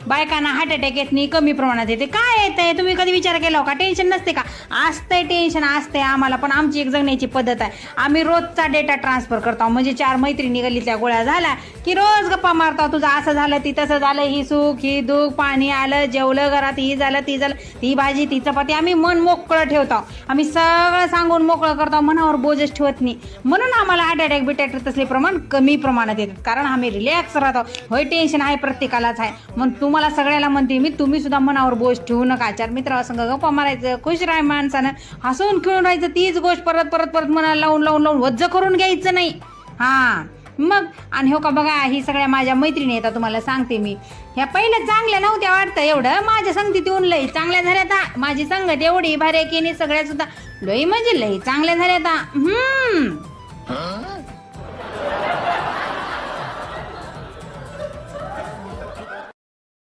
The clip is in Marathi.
बायकांना हार्ट अटॅक येत नाही, कमी प्रमाणात येते. काय येतंय तुम्ही कधी विचार केला का? टेन्शन नसते का? असतंय टेन्शन, असतंय आम्हाला. पण आमची एक जगण्याची पद्धत आहे. आम्ही रोजचा डेटा ट्रान्सफर करतो. म्हणजे 4 मैत्रिणी गल्लीतल्या गोळ्या झाल्या की रोज गप्पा मारतो. तुझं असं झालं, ती तसं झालं, ही सुख ही दुःख, पाणी आलं, जेवलं घरात, ही झालं ती झालं, ती भाजी ती चपाती. आम्ही मन मोकळं ठेवतो. आम्ही सगळं सांगून मोकळं करतो. मनावर बोजच ठेवत नाही. म्हणून आम्हाला हार्ट अटॅक बिटॅक तसले प्रमाण कमी प्रमाणात येतात. कारण आम्ही रिलॅक्स राहतो. होय टेन्शन आहे, प्रत्येकालाच आहे. मग तुम्हाला सगळ्याला म्हणते मी, तुम्ही सुद्धा मनावर बोज ठेवू नका. 4 मित्रांसंग गप्पा मारायचं, खुश राहाय माणसानं, हसून खेळून राहायचं. तीच गोष्ट परत परत परत मनाला लावून लावून लावून वज्ज करून घ्यायचं नाही. हां मग. आणि हो का बघा, ही सगळ्या माझ्या मैत्रिणी येतात, तुम्हाला सांगते मी. ह्या पहिल्या चांगल्या नव्हत्या वाटतं एवढं, माझ्या संगतीत येऊन लई चांगल्या झाल्या. आता माझी संगत एवढी भारी की नाही, सगळ्या सुद्धा लई म्हणजे लई चांगल्या झाल्या. आता